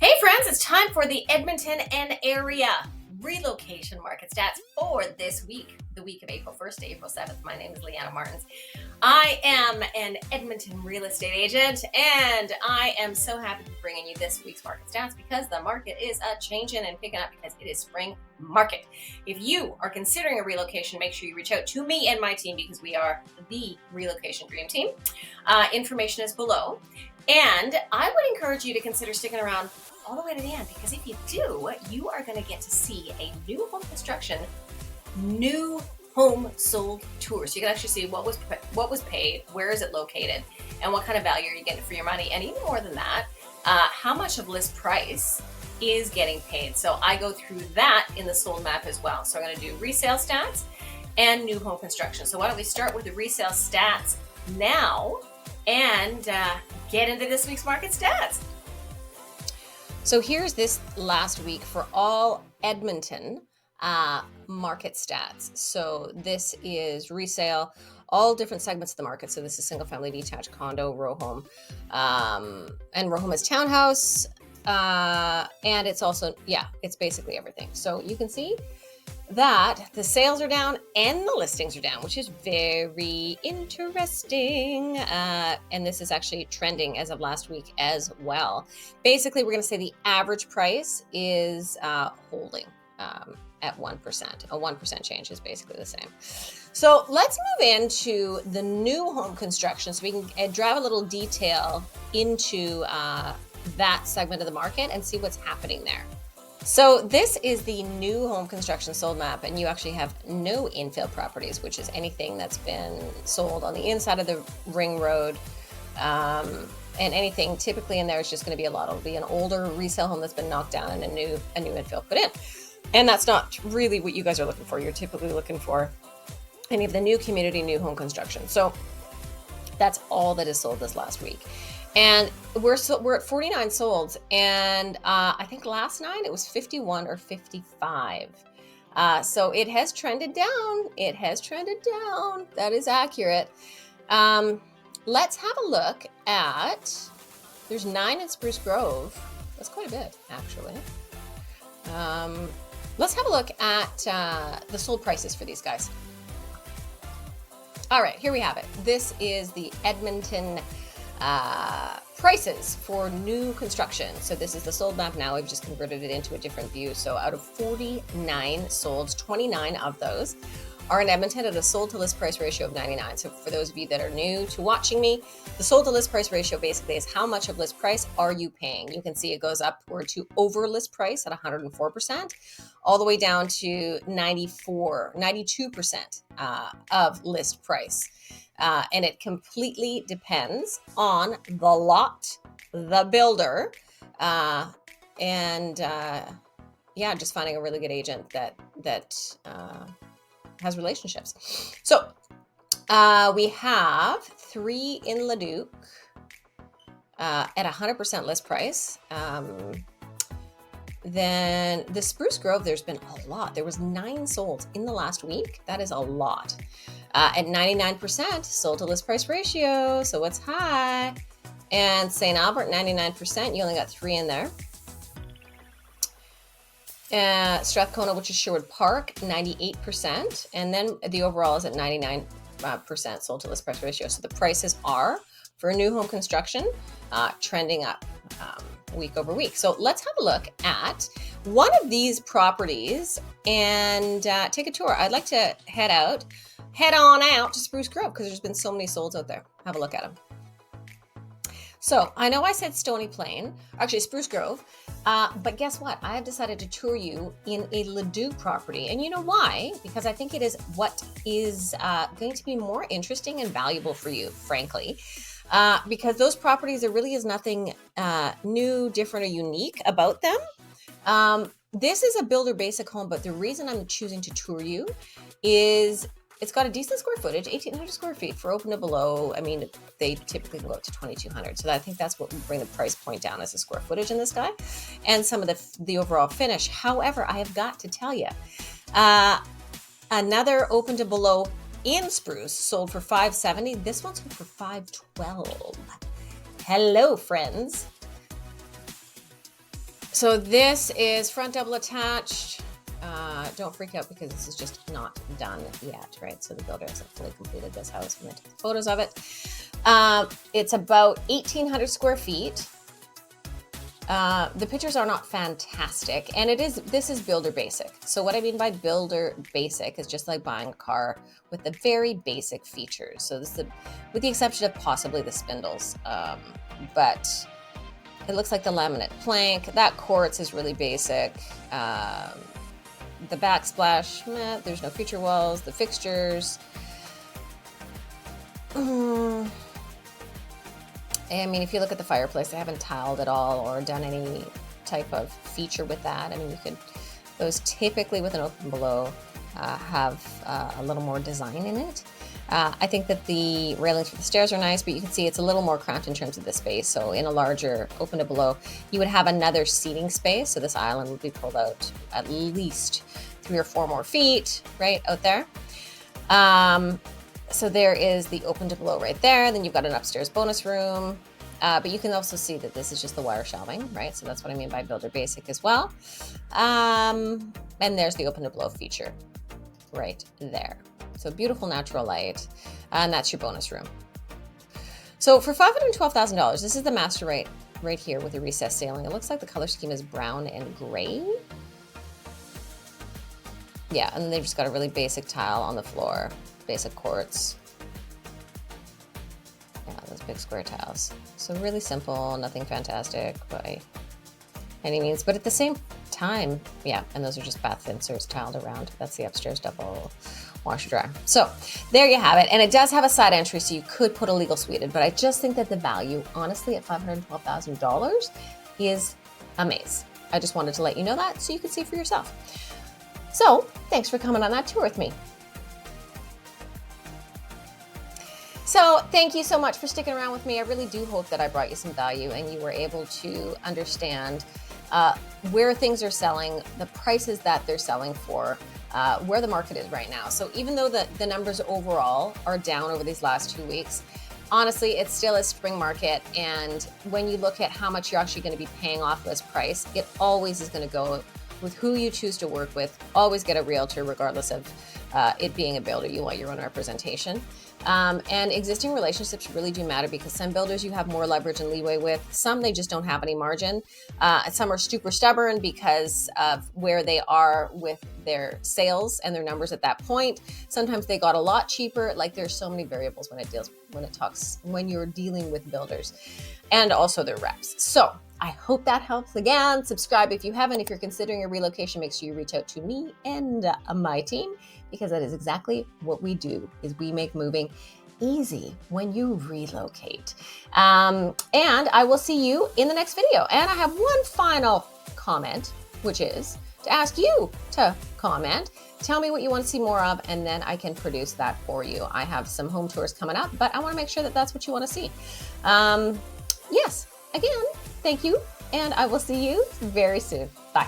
Hey friends, it's time for the Edmonton and area relocation market stats for this week, the week of April 1st to April 7th. My name is Leanna Martens. I am an Edmonton real estate agent, and I am so happy to be bringing you this week's market stats because the market is changing and picking up because it is spring market. If you are considering a relocation, make sure you reach out to me and my team because we are the relocation dream team. Information is below. And I would encourage you to consider sticking around all the way to the end, because if you do, you are going to get to see a new home construction, new home sold tour. So you can actually see what was paid, where is it located, and what kind of value are you getting for your money. And even more than that, how much of list price is getting paid. So I go through that in the sold map as well. So I'm going to do resale stats and new home construction. So why don't we start with the resale stats now and get into this week's market stats. So here's this last week for all Edmonton market stats. So this is resale, all different segments of the market. So this is single family, detached, condo, row home, and row home is townhouse. And it's also, it's basically everything. So you can see that the sales are down and the listings are down, which is very interesting. And this is actually trending as of last week as well. Basically, we're going to say the average price is holding at 1%. A 1% change is basically the same. So let's move into the new home construction so we can drive a little detail into that segment of the market and see what's happening there. So this is the new home construction sold map, and you actually have no infill properties, which is anything that's been sold on the inside of the ring road. And anything typically in there is just going to be it'll be an older resale home that's been knocked down and a new infill put in. And that's not really what you guys are looking for. You're typically looking for any of the new community, new home construction. So that's all that is sold this last week. And we're at 49 solds, and I think last night it was 51 or 55. So it has trended down. That is accurate. Let's have a look at, there's 9 in Spruce Grove. That's quite a bit, actually. Let's have a look at the sold prices for these guys. All right, here we have it. This is the Edmonton prices for new construction. So this is the sold map now. We've just converted it into a different view. So out of 49 solds, 29 of those are in Edmonton at a sold to list price ratio of 99. So for those of you that are new to watching me, the sold to list price ratio basically is how much of list price are you paying. You can see it goes upward to over list price at 104%, all the way down to 92% of list price. And it completely depends on the lot, the builder, just finding a really good agent that has relationships. So we have 3 in Leduc at 100% list price. Then the Spruce Grove, there's been a lot. There was 9 sold in the last week. That is a lot. At 99% sold to list price ratio, so it's high. And St. Albert, 99%, you only got 3 in there. Strathcona, which is Sherwood Park, 98%. And then the overall is at 99% sold to list price ratio. So the prices are, for new home construction, trending up week over week. So let's have a look at one of these properties and take a tour. I'd like to head on out to Spruce Grove because there's been so many solds out there. Have a look at them. So I know I said Stony Plain, actually Spruce Grove, but guess what? I have decided to tour you in a Leduc property. And you know why? Because I think it is what is going to be more interesting and valuable for you, frankly. Because those properties, there really is nothing new, different, or unique about them. This is a builder basic home, but the reason I'm choosing to tour you is it's got a decent square footage, 1,800 square feet for open to below. I mean, they typically go up to 2,200. So I think that's what will bring the price point down, as the square footage in this guy and some of the overall finish. However, I have got to tell you, another open to below in Spruce sold for $570. This one sold for $512. Hello, friends. So this is front double attached. Don't freak out because this is just not done yet, right? So the builder hasn't fully completed this house. I'm going to take photos of it. It's about 1,800 square feet. The pictures are not fantastic, and this is builder basic. So what I mean by builder basic is just like buying a car with the very basic features. So this is with the exception of possibly the spindles, but it looks like the laminate plank. That quartz is really basic. The backsplash, there's no feature walls. The fixtures, I mean, if you look at the fireplace, they haven't tiled at all or done any type of feature with that. I mean, those typically with an open below have a little more design in it. I think that the railings for the stairs are nice, but you can see it's a little more cramped in terms of the space. So in a larger open to below, you would have another seating space. So this island would be pulled out at least 3 or 4 more feet right out there. So there is the open to below right there. Then you've got an upstairs bonus room. But you can also see that this is just the wire shelving, right? So that's what I mean by builder basic as well. And there's the open to below feature right there. So beautiful natural light. And that's your bonus room. So for $512,000, this is the master right here with the recessed ceiling. It looks like the color scheme is brown and gray. Yeah, and then they've just got a really basic tile on the floor. Basic quartz. Yeah, those big square tiles. So really simple, nothing fantastic by any means, but at the same time, yeah, and those are just bath inserts tiled around. That's the upstairs double washer dryer. So there you have it. And it does have a side entry, so you could put a legal suite in, but I just think that the value, honestly, at $512,000 is amazing. I just wanted to let you know that so you could see for yourself. So thanks for coming on that tour with me. So thank you so much for sticking around with me. I really do hope that I brought you some value and you were able to understand where things are selling, the prices that they're selling for, where the market is right now. So even though the numbers overall are down over these last 2 weeks, honestly, it's still a spring market. And when you look at how much you're actually going to be paying off this price, it always is going to go with who you choose to work with. Always get a realtor, regardless of it being a builder. You want your own representation. And existing relationships really do matter because some builders you have more leverage and leeway with. Some, they just don't have any margin. Some are super stubborn because of where they are with their sales and their numbers at that point. Sometimes they got a lot cheaper. Like there's so many variables when you're dealing with builders and also their reps. So I hope that helps. Again, subscribe if you haven't. If you're considering a relocation, make sure you reach out to me and my team, because that is exactly what we do, is we make moving easy when you relocate. And I will see you in the next video. And I have one final comment, which is to ask you to comment. Tell me what you want to see more of, and then I can produce that for you. I have some home tours coming up, but I want to make sure that that's what you want to see. Yes, again, thank you, and I will see you very soon. Bye.